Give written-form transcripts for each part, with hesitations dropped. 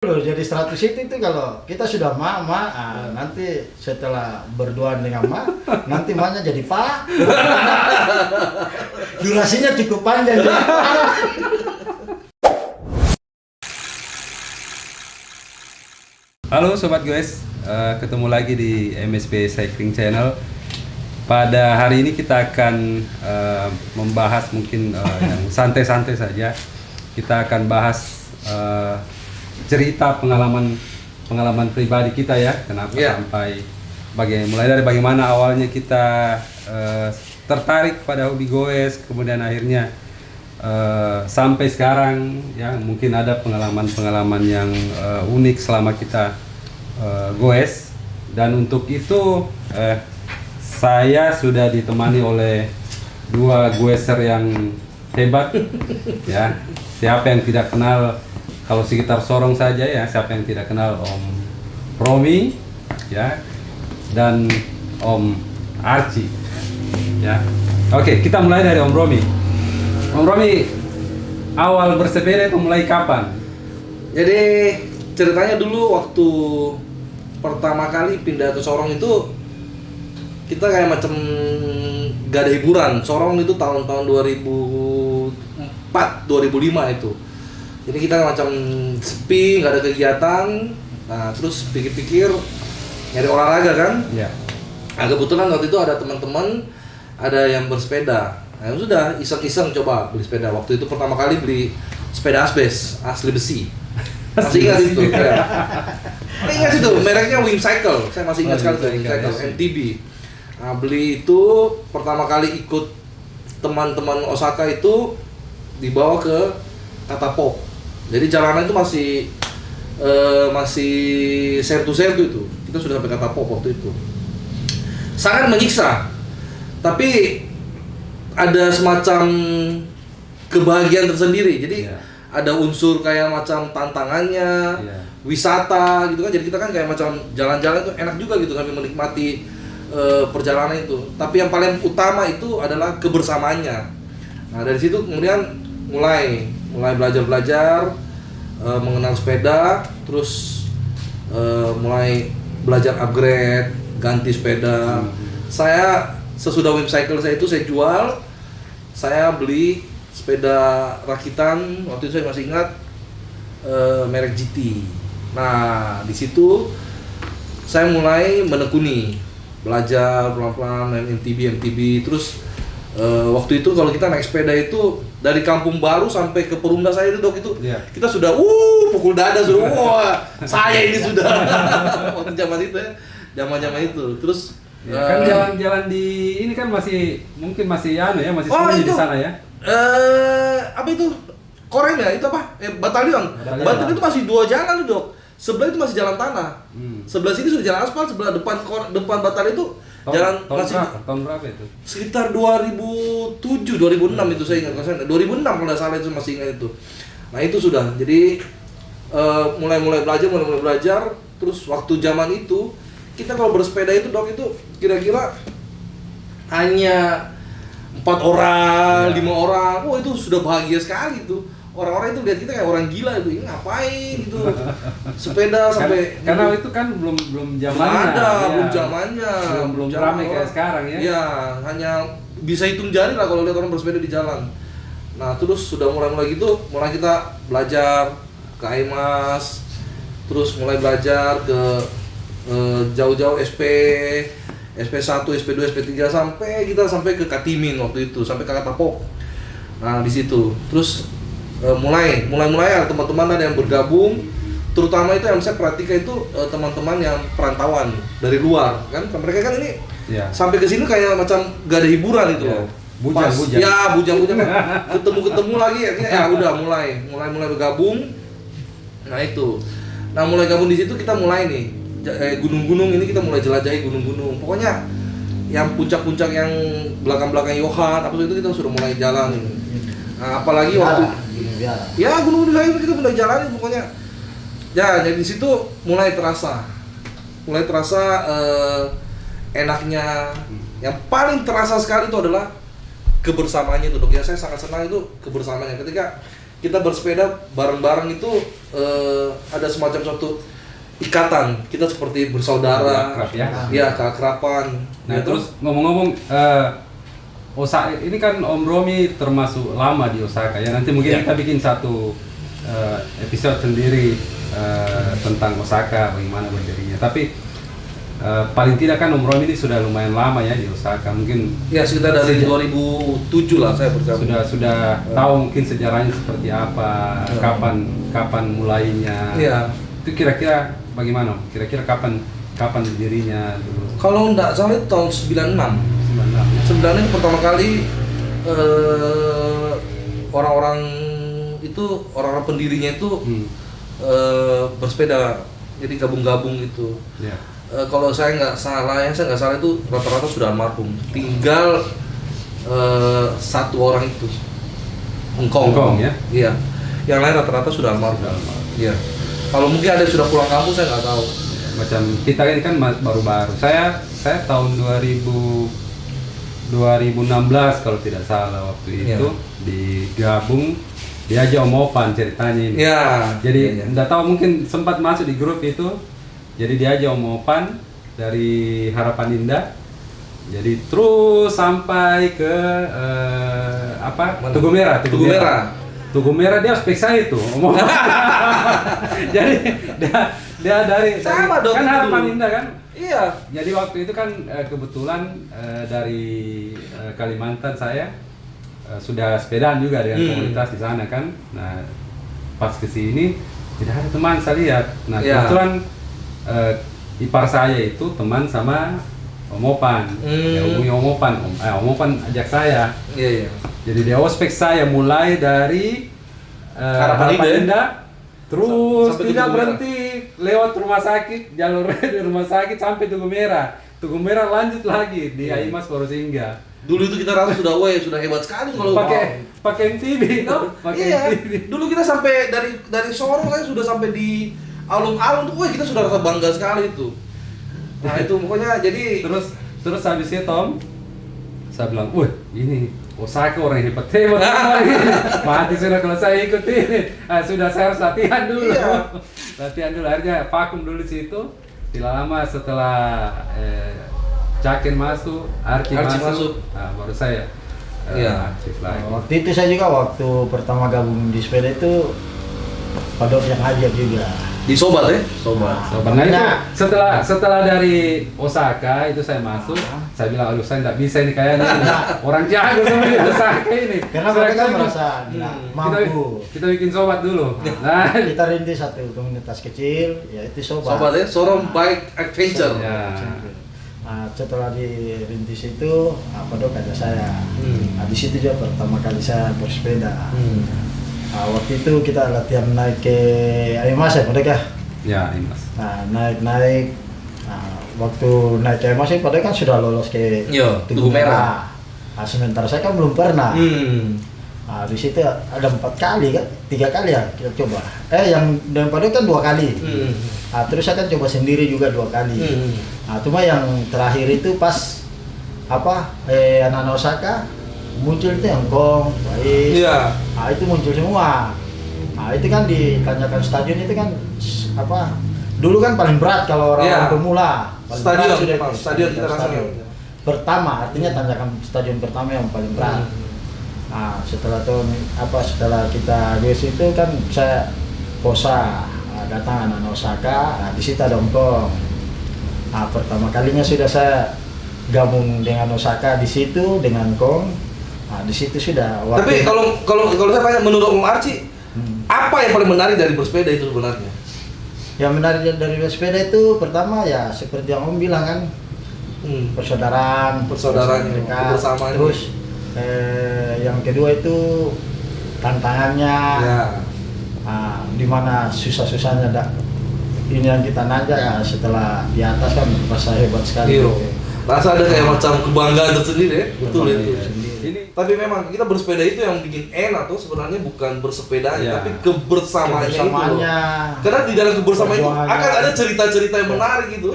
Loh, jadi 100 itu kalau kita sudah nanti setelah berduaan dengan nanti nya jadi pak. Durasinya cukup panjang. Halo Sobat Goes, ketemu lagi di MSP Cycling Channel. Pada hari ini kita akan membahas mungkin yang santai-santai saja. Kita akan bahas cerita pengalaman pribadi kita ya, kenapa sampai mulai dari bagaimana awalnya kita tertarik pada hobi goes, kemudian akhirnya sampai sekarang ya, mungkin ada pengalaman yang unik selama kita goes. Dan untuk itu saya sudah ditemani oleh dua goeser yang hebat ya. Siapa yang tidak kenal, kalau sekitar Sorong saja ya, siapa yang tidak kenal Om Romi ya, dan Om Archie ya. Oke, kita mulai dari Om Romi. Om Romi, awal bersepeda itu mulai kapan? Jadi ceritanya dulu waktu pertama kali pindah ke Sorong itu kita kayak macam gak ada hiburan. Sorong itu tahun-tahun 2004, 2005 itu. Jadi kita macam sepi, nggak ada kegiatan. Nah terus pikir-pikir nyari olahraga kan. Iya. Nah kebetulan waktu itu ada teman-teman ada yang bersepeda. Nah sudah iseng-iseng coba beli sepeda. Waktu itu pertama kali beli sepeda asli besi. Masih ingat itu. Ya. Ingat itu mereknya Wim Cycle. Saya masih ingat sekali tuh Wim Cycle MTB. Nah beli itu pertama kali ikut teman-teman Osaka itu dibawa ke Katapok. Jadi jalanan itu masih sertu-sertu itu. Kita sudah sampai Katapok waktu itu. Sangat menyiksa. Tapi ada semacam kebahagiaan tersendiri. Jadi ada unsur kayak macam tantangannya, wisata gitu kan. Jadi kita kan kayak macam jalan-jalan itu enak juga gitu sambil menikmati perjalanan itu. Tapi yang paling utama itu adalah kebersamaannya. Nah dari situ kemudian mulai belajar mengenal sepeda, terus mulai belajar upgrade, ganti sepeda. Saya sesudah Wim Cycle saya jual, saya beli sepeda rakitan. Waktu itu saya masih ingat merek GT. Nah di situ saya mulai menekuni, belajar pelan-pelan main MTB. Terus waktu itu kalau kita naik sepeda itu dari Kampung Baru sampai ke Perumda saya itu kita sudah pukul dada sudah, wah saya ini sudah waktu zaman itu ya, zaman itu. Terus kan jalan-jalan di ini kan masih masih sunyi di sana ya. Apa itu Korem ya, itu apa Batalion itu masih 2 jalan tuh Dok. Sebelah itu masih jalan tanah, sebelah sini sudah jalan aspal, sebelah depan Batalion itu tahun berapa itu? Sekitar 2007, 2006 itu saya ingat. 2006 kalau nggak salah itu masih ingat itu. Nah itu sudah. Jadi mulai belajar. Terus waktu zaman itu kita kalau bersepeda itu Dok itu kira-kira hanya 4 orang, 5 orang. Wah itu sudah bahagia sekali tuh. Orang-orang itu lihat kita kayak orang gila itu, ini ngapain gitu, sepeda sampai karena itu kan belum zamannya, belum ramai kayak sekarang ya. Iya, hanya bisa hitung jari lah kalau lihat orang bersepeda di jalan. Nah terus sudah mulai gitu, mulai kita belajar ke AIMAS, terus mulai belajar ke jauh-jauh SP1, SP2, SP3 sampai ke Katimin waktu itu, sampai ke Katapok. Nah di situ terus mulai ada teman-teman ada yang bergabung, terutama itu yang saya perhatikan itu teman-teman yang perantauan dari luar kan, mereka kan ini sampai ke sini kayak macam gak ada hiburan itu loh. Bujang. Ya bujang ketemu lagi ya udah mulai bergabung. Nah itu, mulai gabung di situ kita mulai nih gunung-gunung ini, kita mulai jelajahi gunung-gunung. Pokoknya yang puncak-puncak yang belakang Yohan apa itu kita sudah mulai jalan. Nah, apalagi waktu gunung lain kita mulai jalani pokoknya. Ya, jadi di situ mulai terasa enaknya. Yang paling terasa sekali itu adalah kebersamaannya itu Dok. Ya saya sangat senang itu kebersamaannya ketika kita bersepeda bareng-bareng itu ada semacam suatu ikatan. Kita seperti bersaudara, Akrab, ya. Ya, keakraban. Nah Gitu. terus ngomong-ngomong, Osaka ini kan Om Romi termasuk lama di Osaka ya. Nanti mungkin Ya. kita bikin satu episode sendiri tentang Osaka, bagaimana berdirinya. Tapi paling tidak kan Om Romi ini sudah lumayan lama ya di Osaka. Mungkin Ya sekitar dari 2007 lah saya bergabung. sudah tahu mungkin sejarahnya seperti apa, kapan mulainya. Iya. Itu kira-kira bagaimana? Kira-kira kapan berdirinya dulu? Kalau nggak salah itu tahun 96. 96. 96 itu pertama kali orang-orang pendirinya itu bersepeda, jadi gabung-gabung gitu. Ya. Kalau saya nggak salah itu rata-rata sudah almarhum. Tinggal satu orang itu, Engkong, ya? Iya. Yang lain rata-rata sudah almarhum. Iya. Kalau mungkin ada yang sudah pulang kampung saya nggak tahu. Macam kita ini kan baru-baru. Saya tahun 2016 kalau tidak salah waktu itu digabung, diajak Om Opan ceritanya ini. Iya. Jadi Iya. enggak tahu mungkin sempat masuk di grup itu. Jadi diajak Om Opan dari Harapan Indah. Jadi terus sampai ke Mana? Tugu Merah. Tugu Merah dia ospek saya itu. Jadi dia dari Sama dong kan itu. Harapan Indah kan. Iya. Jadi waktu itu kan kebetulan dari Kalimantan saya sudah sepedaan juga dengan komunitas di sana kan. Nah pas kesini tidak ada teman saya lihat. Nah Iya. kebetulan ipar saya itu teman sama Om Opan. Ya hubungi Om Opan. Om Opan ajak saya. Iya. Jadi dia ospek saya mulai dari Harapan Indah, terus Sampai tidak Tugu berhenti lewat rumah sakit, jalur di rumah sakit sampai Tugu Merah. Tugu Merah lanjut lagi di Aimas baru singgah. Dulu itu kita rasa sudah hebat sekali kalau Pakai MTB, no? Pakai Iya. MTB. Dulu kita sampai dari Sorong saya sudah sampai di alun-alun tuh, kita sudah rasa bangga sekali itu. Nah itu pokoknya jadi Terus habis itu Tom, saya bilang, wah ini Osaka orang hebat mati sudah kalau saya ikut ini. Sudah saya harus latihan dulu. Iya. Latihan dulu, akhirnya vakum dulu di situ. Tidak lama setelah Caken masuk, Arci masuk. Nah, baru saya aktif lagi. Waktu itu saya juga waktu pertama gabung di sepeda itu Padok yang ajak juga. di Sobat ya, Sobat. Nah itu setelah dari Osaka itu saya masuk, saya bilang aduh saya tidak bisa ini kayaknya orang jago sama di Osaka ini. Karena mereka merasa mampu. Kita bikin sobat dulu. Nah, Kita rintis satu komunitas kecil, yaitu Sobat. Sobat ya, Sorong Bike Adventure. ya. Nah, setelah dirintis itu, Padok ada saya. Nah, di situ juga pertama kali saya bersepeda. Nah, waktu itu kita latihan naik ke Aimas ya, Padok ya? Ya, Imas. Nah, naik. Nah, waktu naik ke Aimas, Padok kan sudah lolos ke Iya, Tugu Tugu Merah. Merah. Nah, sementara saya kan belum pernah. Nah, di situ ada 4 kali kan, 3 kali ya kita coba. Yang dengan Padok kan 2 kali. Nah, terus saya kan coba sendiri juga 2 kali. Nah, cuma yang terakhir itu pas anak-anak Osaka muncul itu yang Gong, Baik. Iya. Nah, itu muncul semua. Nah, itu kan di Tanjakan Stadion itu kan dulu kan paling berat kalau orang Iya. pemula. Paling Stadion, berat sudah Pak. itu, Stadion kita stadion. rasakan. Pertama, artinya Tanjakan Stadion pertama yang paling berat. Nah, setelah kita di situ kan saya posa, datang anak Osaka. Nah, di situ ada Ongkong. Nah, pertama kalinya sudah saya gabung dengan Osaka di situ dengan Kong. Nah, di situ sudah. Tapi kalau saya tanya menurut Om Arci, apa yang paling menarik dari bersepeda itu sebenarnya? yang menarik dari bersepeda itu pertama ya seperti yang Om bilang kan, persaudaraan mereka. kebersamaan. Terus yang kedua itu tantangannya. Ya. Nah, dimana susah-susahnya ini yang kita nanjak ya, setelah di atas kan merasa hebat sekali. Iya. Rasa ada kayak macam kebanggaan tersendiri ya. Betul itu. Ini Tapi memang kita bersepeda itu yang bikin enak tuh sebenarnya bukan bersepedanya, Iya. tapi kebersamaannya itu. loh. Karena di dalam kebersamaan itu Perjuangannya. akan ada cerita-cerita yang menarik gitu.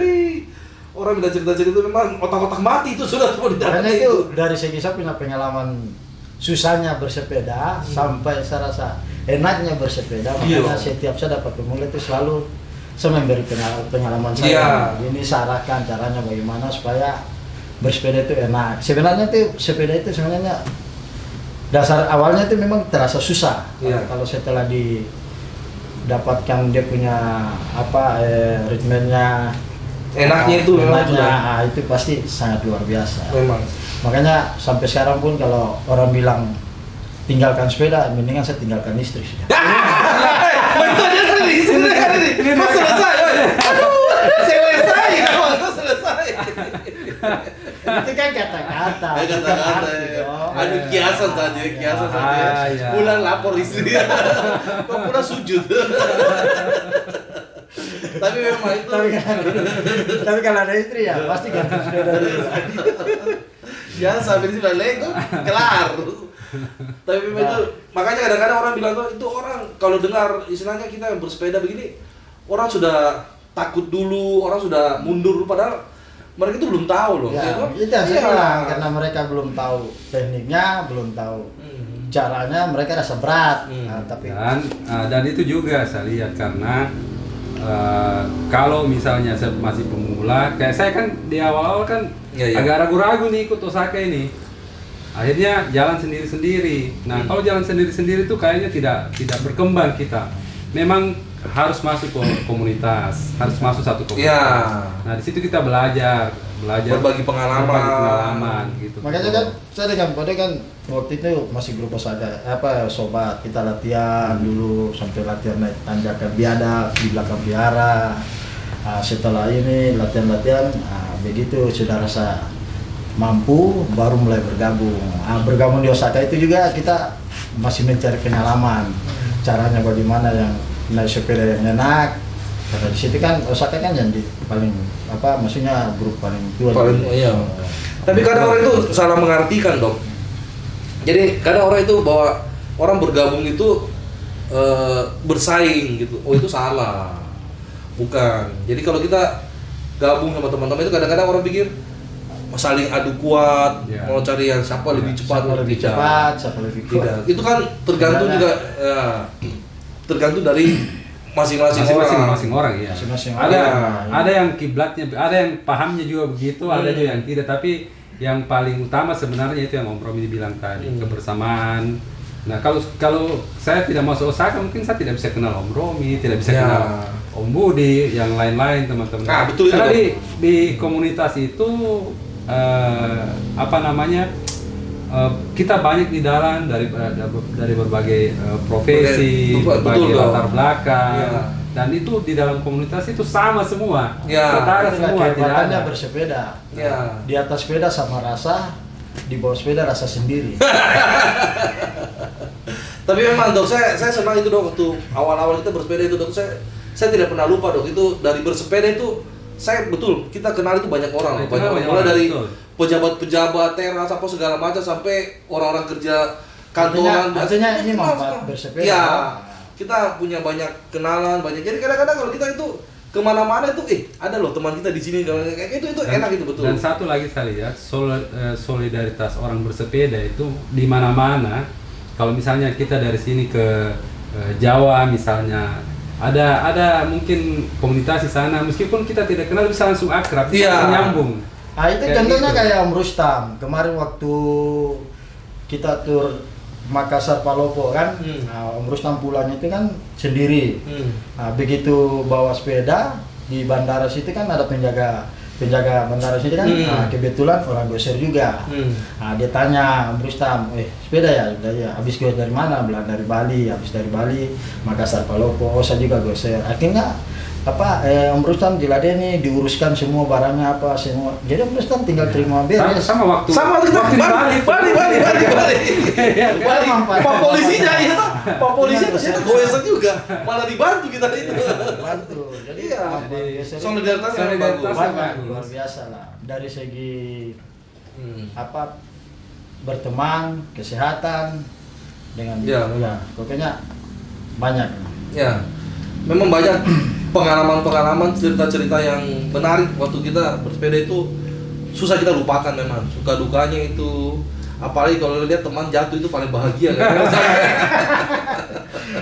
Orang bila cerita-cerita itu memang otak-otak mati itu sudah semua di dalamnya Karena itu dari segi saya punya pengalaman susahnya bersepeda sampai saya rasa enaknya bersepeda. Makanya setiap saya dapat pemula itu selalu saya memberi pengalaman saya. Ini sarankan caranya bagaimana supaya bersepeda itu enak. Sebenarnya itu sepeda itu sebenarnya dasar awalnya itu memang terasa susah. Kalau setelah didapatkan dia punya ritmenya enaknya itu itu pasti sangat luar biasa. Memang. Makanya sampai sekarang pun kalau orang bilang tinggalkan sepeda, mendingan saya tinggalkan istri. Betul ini. Kok selesai? Aduh, selesai. Itu kan kata-kata. Aduh, kiasan saja. Pulang lapor istri. Kok pulang sujud. Tapi memang itu. Tapi kalau ada istri ya pasti ganti sepeda dulu. Jangan sampai di sebelah itu kelar. Tapi memang itu makanya kadang-kadang orang bilang tuh itu orang kalau dengar istilahnya kita yang bersepeda begini orang sudah takut dulu, orang sudah mundur padahal mereka itu belum tahu loh. Itu yang saya bilang karena mereka belum tahu tekniknya, belum tahu caranya, mereka rasa berat. Dan itu juga saya lihat karena kalau misalnya saya masih pemula, kayak saya kan di awal-awal kan agak ragu-ragu nih ikut Osaka ini. Akhirnya jalan sendiri-sendiri. Nah, kalau jalan sendiri-sendiri itu kayaknya tidak berkembang kita. Memang harus masuk ke komunitas, harus masuk satu komunitas. Nah, di situ kita belajar berbagi pengalaman gitu. Makanya kan saya dengan Bode kan waktu itu masih grup Osaka, sobat kita latihan dulu sampai latihan naik tanjakan biadab di belakang biara. Setelah ini latihan begitu sudah rasa mampu baru mulai bergabung. Bergabung di Osaka itu juga kita masih mencari pengalaman. Caranya bagaimana yang naik sepeda yang enak. Karena di situ kan Osaka kan yang paling maksudnya grup paling tua. Tapi kadang orang itu salah mengartikan, Dok. Jadi kadang orang itu bahwa orang bergabung itu bersaing gitu. Oh, itu salah. Bukan. Jadi kalau kita gabung sama teman-teman itu kadang-kadang orang pikir saling adu kuat, mau cari yang siapa lebih cepat, siapa lebih kuat. Itu kan tergantung juga tergantung dari masing-masing orang ya. Ada yang kiblatnya, ada yang pahamnya juga begitu, ada juga yang tidak. Tapi yang paling utama sebenarnya itu yang Om Romi bilang tadi, kebersamaan. Nah, kalau saya tidak masuk Osaka mungkin saya tidak bisa kenal Om Romi, tidak bisa kenal Om Budi, yang lain-lain teman-teman. Betul. Karena di komunitas itu kita banyak di dalam dari berbagai profesi, berbagai latar belakang, dan itu di dalam komunitas itu sama semua, setara semua, tidak ada bersepeda. Di atas sepeda sama rasa, di bawah sepeda rasa sendiri. Tapi memang Dok, saya senang itu Dok, waktu awal-awal kita bersepeda itu Dok, saya tidak pernah lupa Dok, itu dari bersepeda itu saya kita kenal itu banyak orang, mulai dari pejabat-pejabat, teras, apa segala macam sampai orang-orang kerja kantoran. Artinya ini manfaat bersepeda. Ya, kita punya banyak kenalan, banyak. Jadi kadang-kadang kalau kita itu kemana-mana itu, ada loh teman kita di sini, kayak itu enak itu betul. Dan satu lagi saya lihat solidaritas orang bersepeda itu di mana-mana. Kalau misalnya kita dari sini ke Jawa misalnya. Ada mungkin komunitas di sana, meskipun kita tidak kenal bisa langsung akrab, bisa nyambung. Itu contohnya kayak Om Rustam kemarin waktu kita tur Makassar Palopo kan, Om Rustam pulang itu kan sendiri. Begitu bawa sepeda di bandara situ kan ada penjaga bandara sini kan, kebetulan orang Goser juga. Dia tanya Om Rustam, sepeda ya? Habis gue dari mana? Bilang dari Bali. Habis dari Bali, Makassar Palopo. Saya juga Goser. Akhirnya Om Rustam diladeni, diuruskan semua barangnya semua. Jadi Om Rustam tinggal terima beres. Sama waktu Bali. Pak polisinya Pak polisi ternyata Goser juga. Malah dibantu kita itu. Bantu. Jadi solidaritasnya bagus. Luar biasa lah dari segi berteman, kesehatan dengan pokoknya banyak. Memang banyak pengalaman-pengalaman, cerita-cerita yang menarik waktu kita bersepeda itu susah kita lupakan memang. Suka dukanya itu Apalagi kalau lihat teman jatuh itu paling bahagia kan.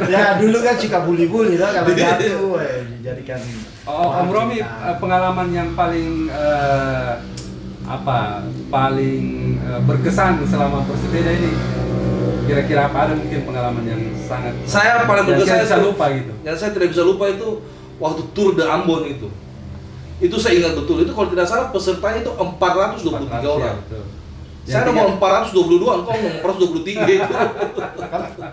Ya dulu kan suka bully-bully lah kalau jatuh, dijadikan. Om Romi, pengalaman yang paling paling berkesan selama bersepeda ini, kira-kira apa, ada mungkin pengalaman yang sangat Saya paling yang berkesan saya bisa lupa gitu. Yang saya tidak bisa lupa itu waktu Tour de Ambon itu. Itu saya ingat betul. Itu kalau tidak salah pesertanya itu 423 orang. Ya, betul. Saya nomor 422, engkau nomor 423 itu.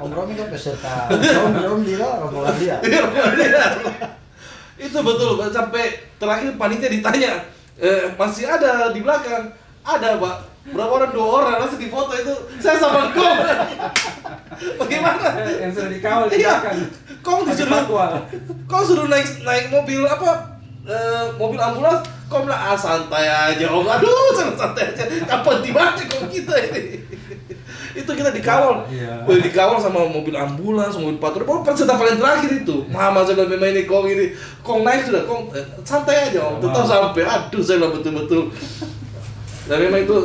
Om Romi kan peserta. Om dia rombongan dia. Itu betul, sampai terakhir panitia ditanya, masih ada di belakang? Ada, Pak. Berapa orang? 2 orang, langsung di foto itu. Saya sama Kong. Bagaimana? Yang sudah dikawal di Iya. belakang. Kong suruh naik mobil mobil ambulans. Kong bilang, santai aja Om. Aduh, santai aja. Kapan tibanya Kong kita ini? Itu kita dikawal. Iya. Dikawal sama mobil ambulans, mobil patroli. Peserta paling terakhir itu. Mama saya bilang, memang ini Kong ini. Kong naik sudah, Kong santai aja Om. Tetap sampai. Aduh, saya bilang betul-betul. Dan memang itu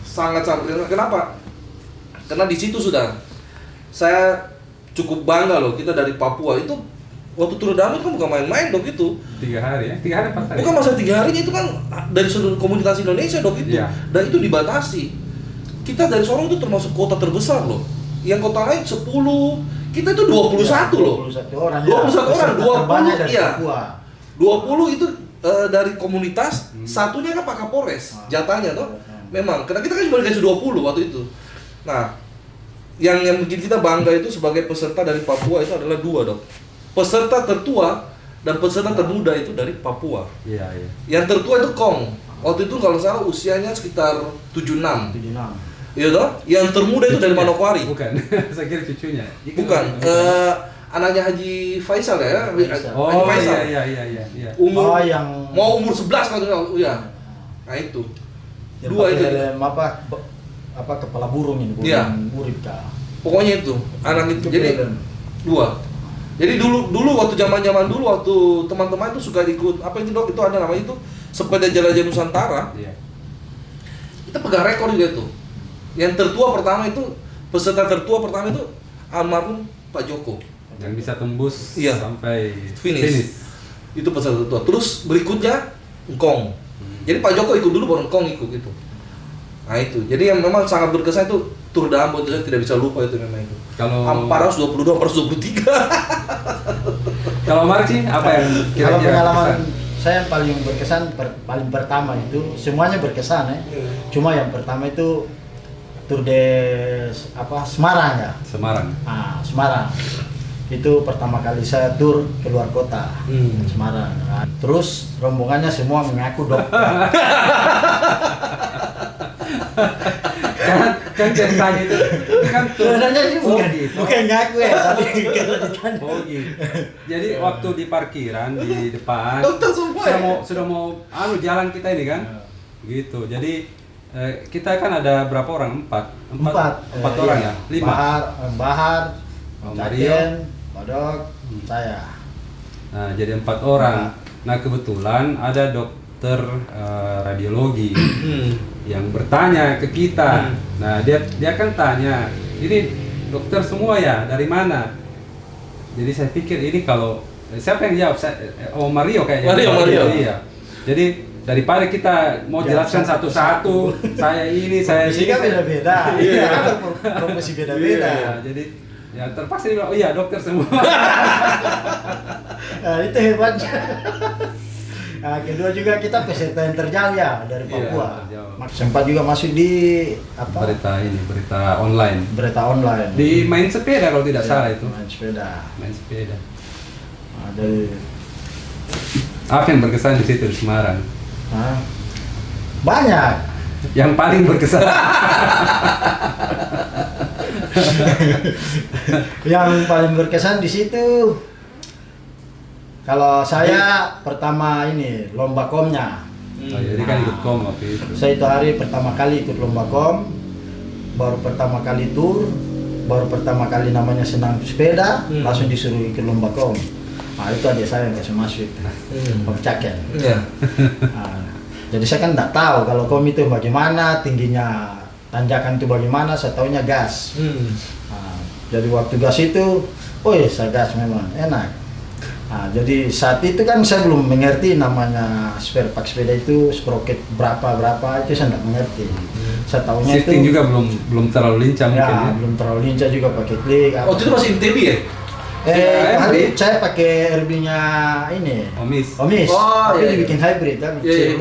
sangat-sangat. Kenapa? Karena di situ sudah saya cukup bangga loh, kita dari Papua itu waktu Tour de Ambon kan bukan main-main dok itu. 3 hari ya? 3 hari 4 hari? Bukan masa 3 harinya, itu kan dari seluruh komunitas Indonesia dok itu. Iya. Dan itu dibatasi. Kita dari Sorong itu termasuk kota terbesar loh. Yang kota lain 10, kita itu 21 loh. 21 orang. 21 orang, 20 dari iya. Papua. 20 itu dari komunitas, satunya kan Pak Kapolres, jatahnya toh. Memang, karena kita kan cuma dikasih 20 waktu itu. Nah, yang bikin kita bangga itu sebagai peserta dari Papua itu adalah 2 dok. Peserta tertua dan peserta termuda itu dari Papua. Iya, iya. Yang tertua itu Kong. Waktu itu kalau salah usianya sekitar 76. 76. Iya toh? Yang termuda itu dari Manokwari. Bukan, saya kira cucunya. Bukan. Anaknya Haji Faisal ya. Oh Haji Faisal. iya. Umur yang mau umur 11 kalau tidak. Iya. Nah itu. yang 2 itu. pakai helm apa kepala burung ini, burung Iya. urip kah. Pokoknya itu anak itu. Itu Jadi helm. 2. Jadi dulu waktu zaman dulu waktu teman-teman itu suka ikut apa itu dok, itu ada namanya itu sepeda jelajah Nusantara. Iya. Kita pegang rekor juga itu. Yang tertua pertama itu, peserta tertua pertama itu almarhum Pak Joko. Yang bisa tembus Iya. sampai Finish. Itu peserta tertua. Terus berikutnya Engkong. Jadi Pak Joko ikut dulu baru Engkong ikut itu. Nah itu. Jadi yang memang sangat berkesan itu Tour de Ambon, itu saya tidak bisa lupa itu memang itu. Kalau 422, 423. Kalau Mark sih apa yang Kalau kira-kira pengalaman berkesan? saya yang paling berkesan, paling pertama itu semuanya berkesan ya. Cuma yang pertama itu Tour de Semarang ya. Semarang. Semarang. Itu pertama kali saya tur keluar kota, Semarang. Nah, terus rombongannya semua mengaku dokter. kan ceritanya itu kan Sebenarnya sih bukan, gitu. bukan ngaku ya, tapi karena ditanya. Oh gitu. Jadi waktu di parkiran di depan Dokter semua ya? sudah mau jalan kita ini kan. Gitu. Jadi kita kan ada berapa orang? Empat orang ya? 5. Bahar, Mario, Caken, Badok, saya. Nah, jadi 4 orang. Nah, kebetulan ada dokter radiologi yang bertanya ke kita. Nah, dia kan tanya, "Ini dokter semua ya? Dari mana?" Jadi saya pikir ini kalau siapa yang jawab? Mario kayaknya. Mario. Iya. Jadi daripada kita mau jelaskan satu-satu, saya ini, saya Profesi ini. kan beda-beda. Iya. Kan profesi beda-beda. Iya, jadi ya terpaksa dia bilang, "Oh iya, dokter semua." Nah, itu hebatnya. Nah, kedua juga kita peserta yang terjauh ya dari Papua. terjauh. Sempat juga masuk di berita online. berita online. Di main sepeda kalau tidak Ya, salah itu. main sepeda. Main sepeda. Nah, dari Apa yang berkesan di situ di Semarang? banyak. Yang paling berkesan. Yang paling berkesan di situ, kalau saya pertama ini lomba komnya. Oh, jadi kan ikut kom waktu itu. Saya itu hari pertama kali ikut lomba kom, baru pertama kali tur, baru pertama kali namanya senam sepeda, langsung disuruh ikut lomba kom. Nah itu adik saya yang kasih masuk, Om Caken. Iya. Nah, jadi saya kan tidak tahu kalau kom itu bagaimana tingginya tanjakan itu bagaimana, saya taunya gas. Nah, jadi waktu gas itu, oh iya saya gas memang enak. Nah, jadi saat itu kan saya belum mengerti namanya spare part sepeda itu sprocket berapa itu saya tidak mengerti. Saya tahunya Shifting itu juga belum terlalu lincah mungkin ya. belum terlalu lincah juga pakai klik. Oh, itu masih MTB ya? Hari saya pakai RB-nya ini. Omis. Oh, iya, tapi iya. dibikin hybrid kan. Iya,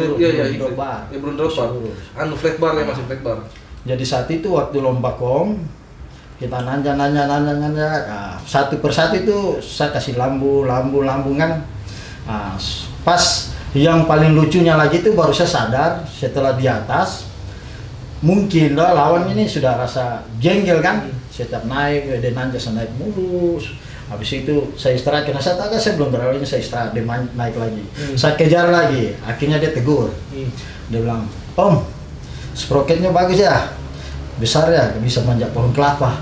Drop bar. Ya belum drop bar. Anu flat bar ya, masih flat bar. Jadi saat itu waktu lomba kom kita nanya, nah, satu persatu itu saya kasih lambu kan. Nah, pas yang paling lucunya lagi itu baru saya sadar setelah di atas, mungkin lah lawan ini sudah rasa jengkel kan, setiap naik dia nanya saya naik mulus. Habis itu saya istirahat, karena saya tahu kan saya belum terlalu ini, saya istirahat, dia naik lagi. Saya kejar lagi, akhirnya dia tegur. Dia bilang, "Om, sprocketnya bagus ya, besar ya, bisa manjat pohon kelapa."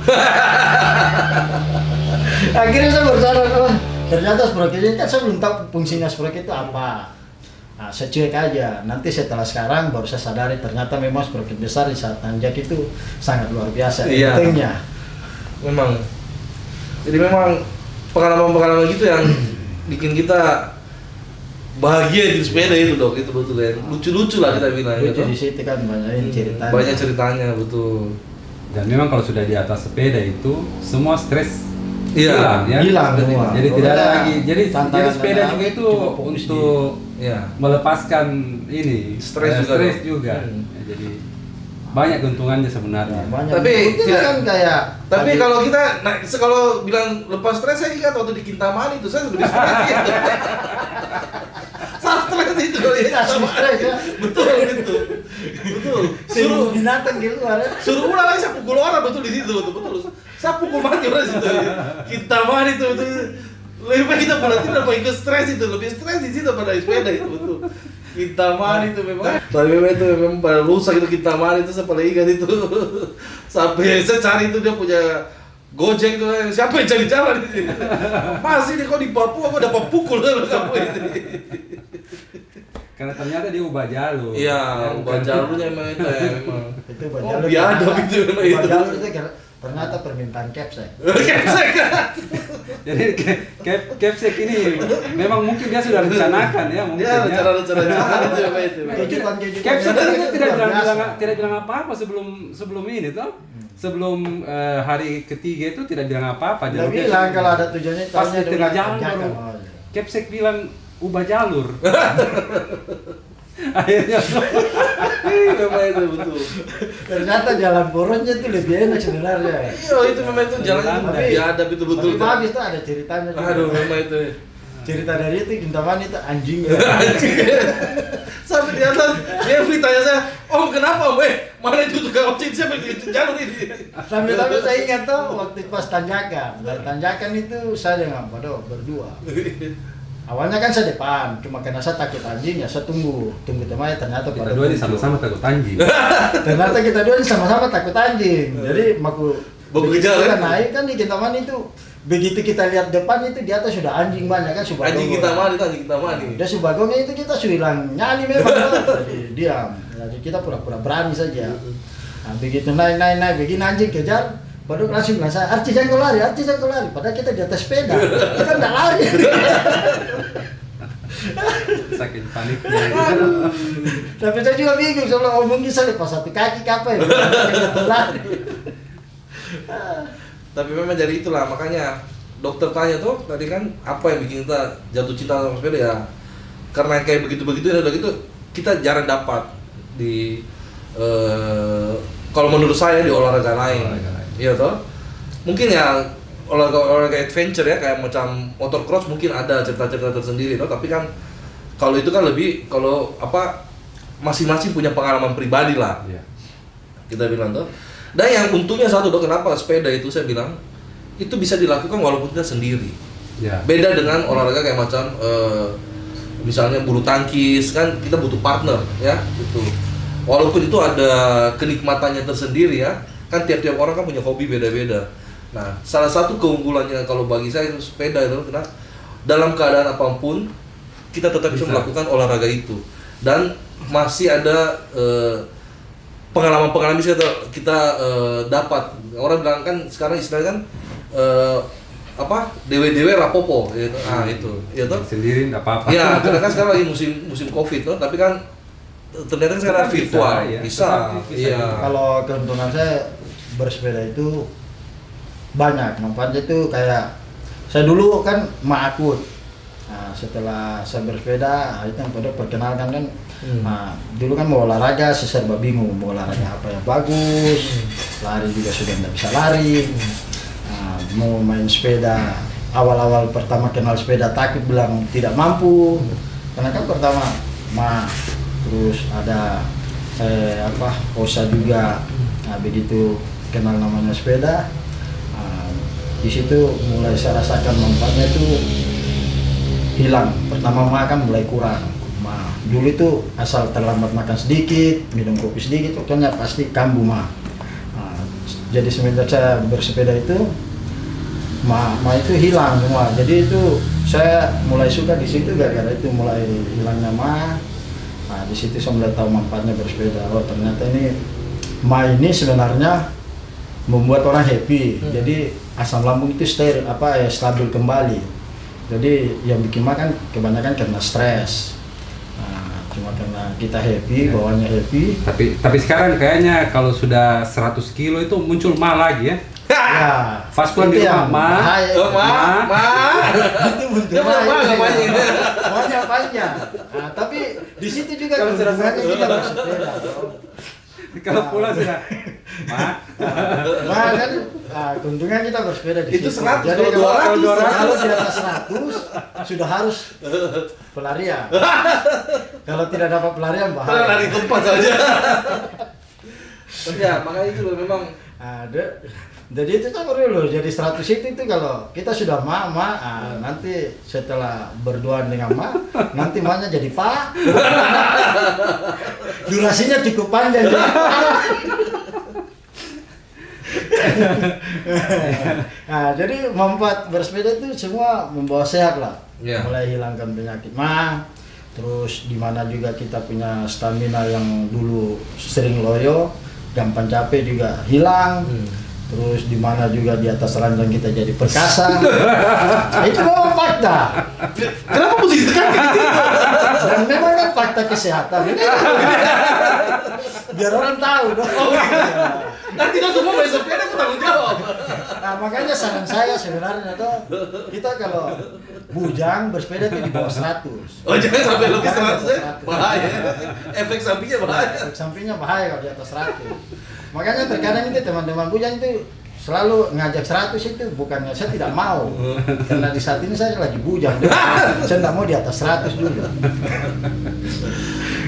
Akhirnya saya bersadar, oh, ternyata sprocketnya kan saya belum tahu fungsinya sprocket itu apa. Nah, saya cuek aja. Nanti setelah sekarang baru saya sadari ternyata memang sprocket besar di saat tanjak itu sangat luar biasa pentingnya. Memang. Jadi memang pengalaman-pengalaman gitu yang bikin kita bahagia di sepeda itu, Dok. Itu betul ya. Lucu-lucu lah kita bilang. Lucu di situ kan banyak ceritanya. Banyak ceritanya, betul. Dan memang kalau sudah di atas sepeda itu semua stres Iya, hilang semua. Jadi tidak ada Udah, lagi. Jadi tantangan sepeda juga itu cuma fokus untuk Iya. melepaskan ini Stres juga. stres juga. Ya, jadi banyak keuntungannya sebenarnya. Banyak. Tapi Itu kan kayak Tapi kalau kita, kalau bilang lepas stres, saya ingat waktu di Kintamani itu saya lebih stres gitu. Sangat stres itu kalau ya. stres ya. Betul. Suruh binatang keluar ya. Suruh ulang lagi, saya pukul orang betul di situ, betul. Saya pukul mati orang di situ. Kintamani itu betul. Lebih baik kita pada tidak pakai stres itu, lebih stres di situ pada sepeda itu betul. Kintamani itu memang, tapi memang itu memang pada rusak itu Kintamani itu, saya paling ingat itu. Sampai saya cari itu dia punya Gojek itu, siapa yang cari jalan ini? Masih nih kok di Papua kok dapat pukul dalam kamu ini. Karena ternyata dia ubah jalur. Iya, ubah jalurnya memang itu ya, memang. Itu Oh, biadab itu memang itu. Jalur itu ternyata permintaan capsek. Jadi Capsek ini memang mungkin dia sudah rencanakan ya mungkin. Ya, rencana-rencana itu memang itu. Kejutan. Capsek itu tidak bilang apa-apa sebelum ini toh. Sebelum hari ketiga itu tidak bilang apa-apa. Dia bilang kalau ada tujuannya pas di tahunya tengah dia jalan tanjakan. baru Capsek bilang ubah jalur. Akhirnya Memang itu betul. Ternyata jalan boronnya itu lebih enak sebenarnya. Iya, itu memang itu jalannya Tapi- biadab itu betul. Tapi bagus tuh ada ceritanya juga. Aduh, memang itu. Cerita dari itu Kintamani itu anjing. Sampai di atas, dia tanya saya, "Om, kenapa, Om? Mana itu tukang ojek siapa yang di jalur ini?" Sampai saya ingat tuh waktu pas tanjakan. Dari tanjakan itu saya dengan Bodo berdua. Awalnya kan saya depan, cuma karena saya takut anjing ya saya tunggu temannya, ternyata kita pada dua ini muncul. sama-sama takut anjing. Ternyata kita dua ini sama-sama takut anjing. Jadi maku Baku begitu kejar, kita kan? naik kan di Kintamani itu, begitu kita lihat depan itu di atas sudah anjing banyak kan subagong. Anjing kita mani. Dia subagongnya itu kita sudah hilang nyali memang. Jadi diam. Jadi kita pura-pura berani saja. Nah, begitu naik begini anjing kejar. Baru langsung bilang saya, Arci jangan kau lari. Padahal kita di atas sepeda, kita nggak lari. Saking paniknya. Tapi saya juga bingung, soalnya omongnya saya lepas satu kaki kapan ya? Kita lari. Tapi memang dari itulah, makanya dokter tanya tuh tadi kan apa yang bikin kita jatuh cinta sama sepeda ya, karena kayak begitu-begitu ya, udah gitu kita jarang dapat di kalau menurut saya di olahraga lain. Iya toh, mungkin ya olahraga adventure ya, kayak macam motocross mungkin ada cerita-cerita tersendiri toh, tapi kan kalau itu kan lebih, kalau apa, masing-masing punya pengalaman pribadi lah. Iya. Kita bilang tuh. Dan yang untungnya satu dok, kenapa sepeda itu saya bilang itu bisa dilakukan walaupun kita sendiri. Ya. Beda dengan olahraga kayak macam misalnya bulu tangkis, kan kita butuh partner ya gitu. Walaupun itu ada kenikmatannya tersendiri ya, kan tiap-tiap orang kan punya hobi beda-beda. Nah, salah satu keunggulannya kalau bagi saya sepeda itu karena dalam keadaan apapun kita tetap bisa melakukan olahraga itu, dan masih ada pengalaman-pengalaman bisa kita dapat. Orang bilang kan sekarang istilahnya kan apa dewe-dewe rapopo gitu. Nah itu sendiri nggak apa-apa. Ya karena kan sekarang lagi musim covid tuh, tapi kan ternyata sekarang virtual bisa. Iya. Kalau keuntungan saya bersepeda itu banyak manfaatnya. Itu kayak saya dulu kan akut. Nah, setelah saya bersepeda itu yang pada perkenalkan kan. Nah, dulu kan mau olahraga saya serba bingung mau olahraga apa yang bagus. Lari juga sudah tidak bisa lari. Nah, mau main sepeda awal-awal pertama kenal sepeda takut bilang tidak mampu. Karena kan pertama terus ada Osa juga. Nah, begitu kenal namanya sepeda, di situ mulai saya rasakan manfaatnya itu hilang. Pertama makan mulai kurang. Dulu itu asal terlambat makan sedikit, minum kopi sedikit, pokoknya pasti kambuh jadi semenjak saya bersepeda itu itu hilang semua. Jadi itu saya mulai suka di situ gara-gara itu mulai hilangnya Nah, di situ saya mulai tahu manfaatnya bersepeda. Oh, ternyata ini ini sebenarnya membuat orang happy. Jadi asam lambung itu stabil kembali. Jadi yang bikin makan kebanyakan karena stres. Nah, cuma karena kita happy, bawaannya happy. Tapi sekarang kayaknya kalau sudah 100 kilo itu muncul lagi ya. Ya, pas pulang di rumah, itu muncul banyak. Nah, tapi di situ juga kalau sudah kita bersepeda. Kalau pulang sudah, kan keuntungan kita bersepeda di itu situ. 100. Jadi kalau 200 kalau di atas 100 sudah harus pelarian. Kalau tidak dapat pelarian bahaya. lari tempat saja. Ya, makanya itu memang ada. Jadi itu kan dulu, jadi 100 itu kalau kita sudah nanti setelah berduaan dengan nanti nya jadi Pak. Durasinya cukup panjang. Nah, jadi manfaat bersepeda itu semua membawa sehat lah. Yeah. Mulai hilangkan penyakit terus di mana juga kita punya stamina yang dulu sering loyo, gampang capek juga hilang. Terus di mana juga di atas ranjang kita jadi perkasa. Itu memang fakta. Kenapa mesti ditekan gitu? Dan memang kan fakta kesehatan. Biar orang tahu dong. Nanti kalau semua main sepeda aku tanggung jawab. Nah, makanya saran saya sebenarnya kita kalau bujang bersepeda itu di bawah 100. Oh, jangan sampai lebih 100 ya. Bahaya. Efek sampingnya bahaya. Efek sampingnya bahaya kalau di atas 100. Makanya terkadang itu teman-teman bujang itu selalu ngajak 100 itu bukannya saya tidak mau. Karena di saat ini saya lagi bujang. Saya tidak mau di atas 100 dulu.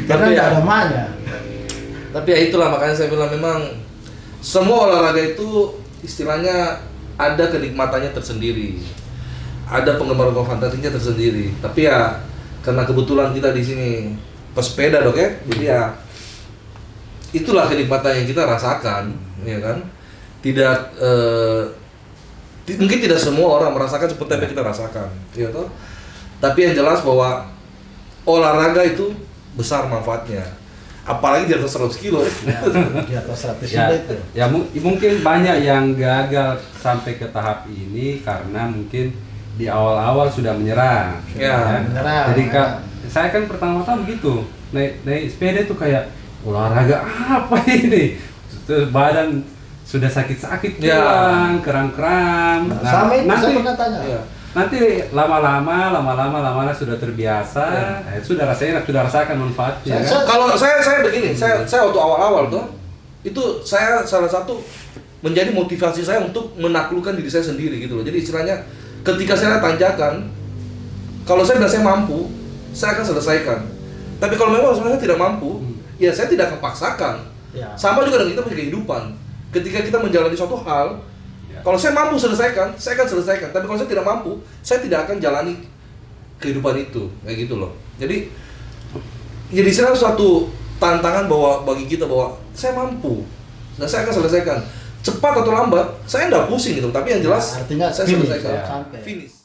Karena tidak ada Tapi ya itulah makanya saya bilang memang semua olahraga itu istilahnya ada kenikmatannya tersendiri. Ada penggemar-penggemar fantasinya tersendiri. Tapi ya karena kebetulan kita di sini pesepeda Dok ya. Jadi ya itulah kenikmatan yang kita rasakan, ya kan? Tidak mungkin tidak semua orang merasakan seperti apa yang kita rasakan, ya toh. Tapi yang jelas bahwa olahraga itu besar manfaatnya. Apalagi di atas 100 kilo. di atas 100 kilo itu. Ya mungkin banyak yang gagal sampai ke tahap ini karena mungkin di awal-awal sudah menyerah. Ya, menyerah. Jadi saya kan pertama-tama begitu, naik sepeda itu kayak olahraga apa ini? Terus badan sudah sakit-sakit pulang, kram-kram. Nah, sama itu nanti saya pernah tanya. Ya, nanti lama-lama sudah terbiasa, sudah rasakan manfaatnya. Kalau saya begini, saya waktu awal-awal tuh itu saya salah satu menjadi motivasi saya untuk menaklukkan diri saya sendiri gitu loh. Jadi istilahnya ketika saya tanjakan, kalau saya bilang saya mampu, saya akan selesaikan. Tapi kalau memang saya tidak mampu, ya saya tidak akan paksakan. Ya. Sama juga dengan kita punya kehidupan. Ketika kita menjalani suatu hal, kalau saya mampu selesaikan, saya akan selesaikan. Tapi kalau saya tidak mampu, saya tidak akan jalani kehidupan itu, kayak gitu loh. Jadi istilah suatu tantangan bahwa bagi kita bahwa saya mampu dan saya akan selesaikan. Cepat atau lambat, saya nggak pusing gitu. Tapi yang jelas, artinya saya finish, selesaikan. sampai. Finish.